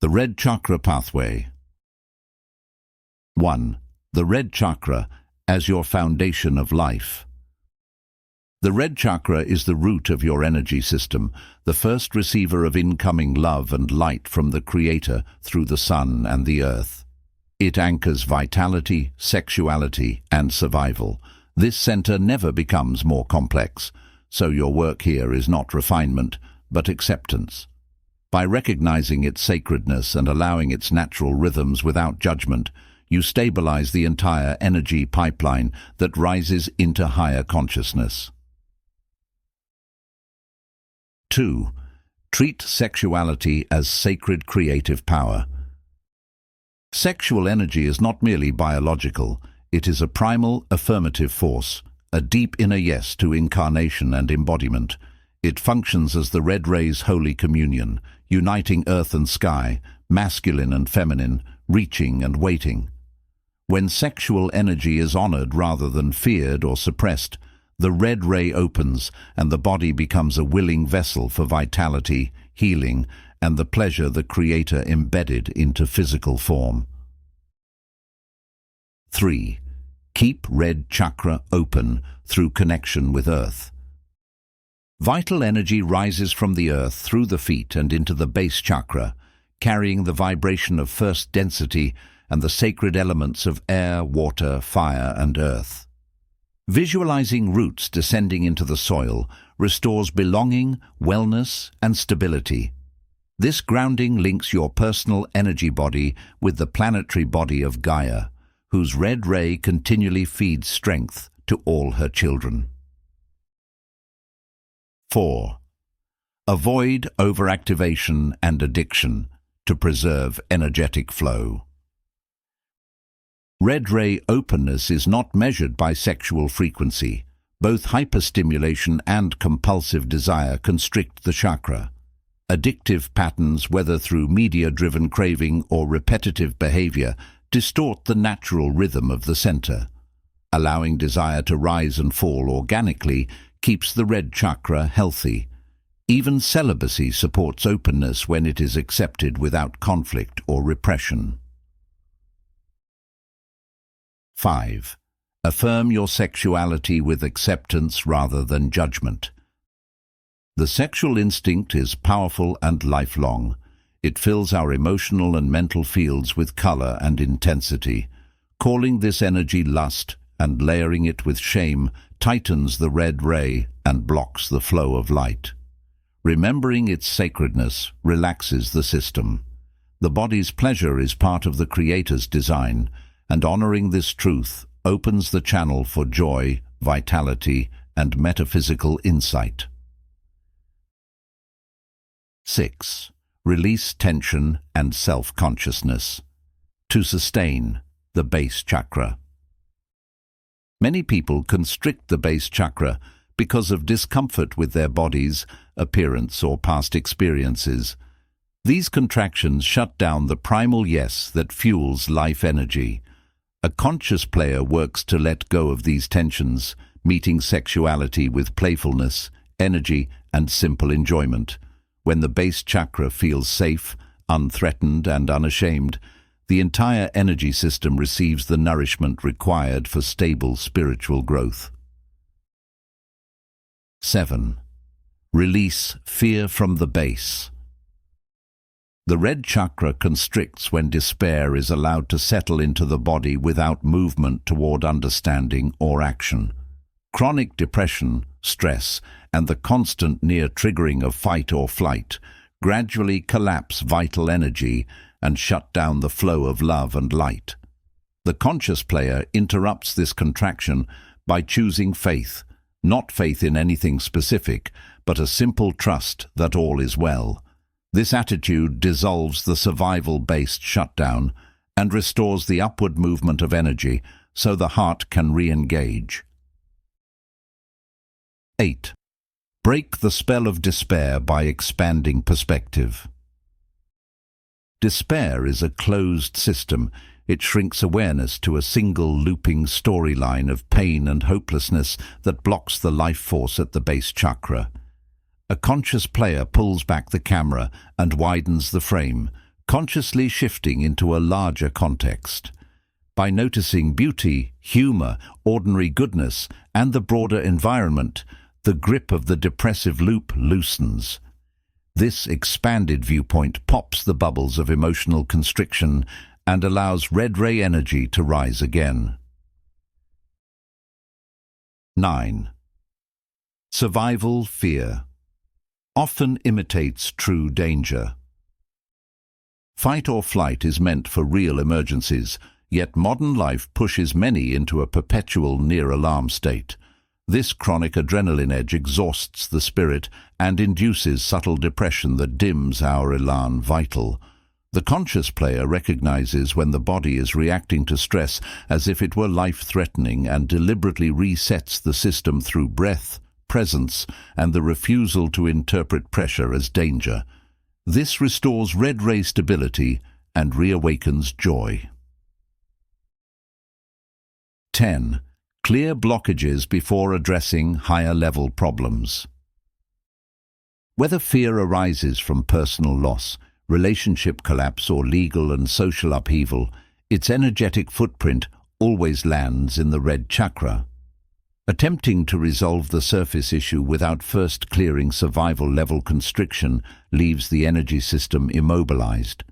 The red chakra pathway. 1. The red chakra as your foundation of life. The red chakra is the root of your energy system, the first receiver of incoming love and light from the Creator through the sun and the earth. It anchors vitality, sexuality, and survival. This center never becomes more complex, so your work here is not refinement, but acceptance. By recognizing its sacredness and allowing its natural rhythms without judgment, you stabilize the entire energy pipeline that rises into higher consciousness. 2. Treat sexuality as sacred creative power. Sexual energy is not merely biological, it is a primal, affirmative force, a deep inner yes to incarnation and embodiment. It functions as the red ray's holy communion, uniting earth and sky, masculine and feminine, reaching and waiting. When sexual energy is honored rather than feared or suppressed, the red ray opens and the body becomes a willing vessel for vitality, healing, and the pleasure the Creator embedded into physical form. 3. Keep red chakra open through connection with earth. Vital energy rises from the earth through the feet and into the base chakra, carrying the vibration of first density and the sacred elements of air, water, fire, and earth. Visualizing roots descending into the soil restores belonging, wellness, and stability. This grounding links your personal energy body with the planetary body of Gaia, whose red ray continually feeds strength to all her children. 4. Avoid overactivation and addiction to preserve energetic flow. Red ray openness is not measured by sexual frequency. Both hyperstimulation and compulsive desire constrict the chakra. Addictive patterns, whether through media-driven craving or repetitive behavior, distort the natural rhythm of the center. Allowing desire to rise and fall organically keeps the red chakra healthy. Even celibacy supports openness when it is accepted without conflict or repression. 5. Affirm your sexuality with acceptance rather than judgment. The sexual instinct is powerful and lifelong. It fills our emotional and mental fields with color and intensity. Calling this energy lust and layering it with shame tightens the red ray and blocks the flow of light. Remembering its sacredness relaxes the system. The body's pleasure is part of the Creator's design, and honoring this truth opens the channel for joy, vitality, and metaphysical insight. 6. Release tension and self-consciousness to sustain the base chakra. Many people constrict the base chakra because of discomfort with their bodies, appearance, or past experiences. These contractions shut down the primal yes that fuels life energy. A conscious player works to let go of these tensions, meeting sexuality with playfulness, energy, and simple enjoyment. When the base chakra feels safe, unthreatened, and unashamed, the entire energy system receives the nourishment required for stable spiritual growth. 7. Release fear from the base. The red chakra constricts when despair is allowed to settle into the body without movement toward understanding or action. Chronic depression, stress, and the constant near-triggering of fight or flight gradually collapse vital energy and shut down the flow of love and light. The conscious player interrupts this contraction by choosing faith, not faith in anything specific, but a simple trust that all is well. This attitude dissolves the survival-based shutdown and restores the upward movement of energy so the heart can re-engage. 8. Break the spell of despair by expanding perspective. Despair is a closed system. It shrinks awareness to a single looping storyline of pain and hopelessness that blocks the life force at the base chakra. A conscious player pulls back the camera and widens the frame, consciously shifting into a larger context. By noticing beauty, humor, ordinary goodness, and the broader environment, the grip of the depressive loop loosens. This expanded viewpoint pops the bubbles of emotional constriction and allows red ray energy to rise again. 9. Survival fear often imitates true danger. Fight or flight is meant for real emergencies, yet modern life pushes many into a perpetual near-alarm state. This chronic adrenaline edge exhausts the spirit and induces subtle depression that dims our elan vital. The conscious player recognizes when the body is reacting to stress as if it were life-threatening and deliberately resets the system through breath, presence, and the refusal to interpret pressure as danger. This restores red ray stability and reawakens joy. 10. Clear blockages before addressing higher-level problems. Whether fear arises from personal loss, relationship collapse, or legal and social upheaval, its energetic footprint always lands in the red chakra. Attempting to resolve the surface issue without first clearing survival-level constriction leaves the energy system immobilized.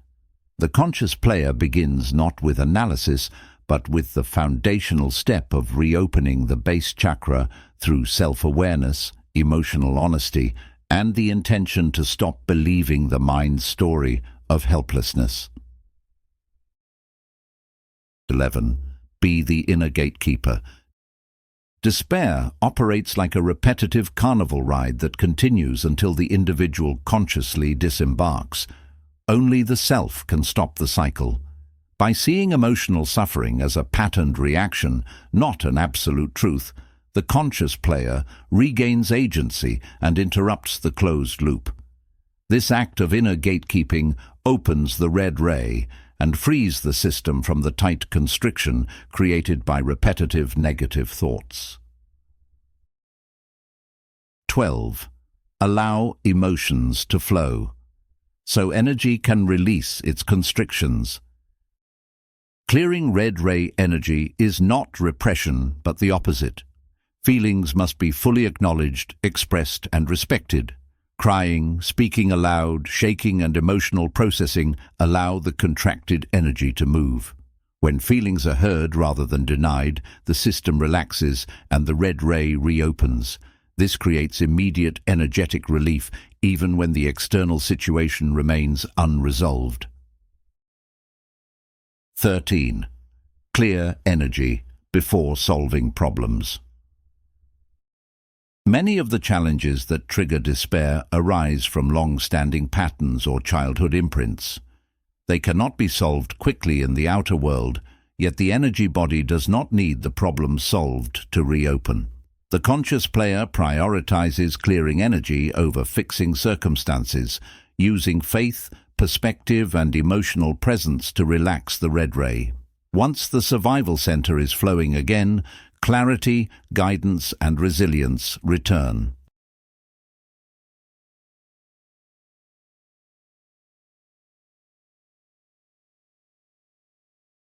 The conscious player begins not with analysis, but with the foundational step of reopening the base chakra through self-awareness, emotional honesty, and the intention to stop believing the mind's story of helplessness. 11. Be the inner gatekeeper. Despair operates like a repetitive carnival ride that continues until the individual consciously disembarks. Only the self can stop the cycle. By seeing emotional suffering as a patterned reaction, not an absolute truth, the conscious player regains agency and interrupts the closed loop. This act of inner gatekeeping opens the red ray and frees the system from the tight constriction created by repetitive negative thoughts. 12. Allow emotions to flow, so energy can release its constrictions. Clearing red ray energy is not repression, but the opposite. Feelings must be fully acknowledged, expressed, and respected. Crying, speaking aloud, shaking, and emotional processing allow the contracted energy to move. When feelings are heard rather than denied, the system relaxes and the red ray reopens. This creates immediate energetic relief even when the external situation remains unresolved. 13. Clear energy before solving problems. Many of the challenges that trigger despair arise from long-standing patterns or childhood imprints. They cannot be solved quickly in the outer world, yet the energy body does not need the problem solved to reopen. The conscious player prioritizes clearing energy over fixing circumstances, using faith, perspective, and emotional presence to relax the red ray. Once the survival center is flowing again, clarity, guidance, and resilience return.